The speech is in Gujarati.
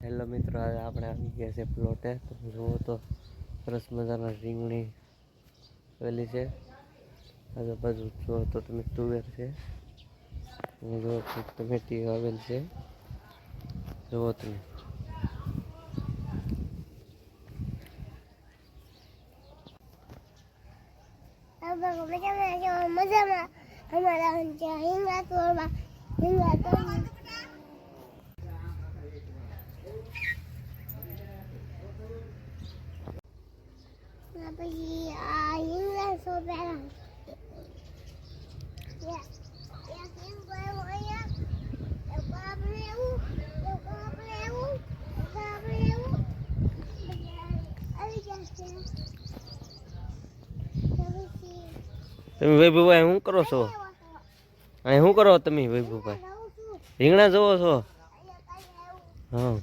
હેલો મિત્રો, આજે આપણે આવી ગયા છે પ્લોટે. તમે જુઓ તો સરસ મજાના રીંગણી આવેલી છે. આજુબાજુ જુઓ તો તમે તુવેર છે, જુઓ તો ટમેટી આવેલ છે. જુઓ તમે મજામાં અમારા હિંગા તોડવા હિંગા તોડવા પછી આ હિંગા સોપેલા તમે વૈભવભાઈ શું કરો છો? અહીં શું કરો તમે વૈભવભાઈ? રીંગણા જોવો છો? હા.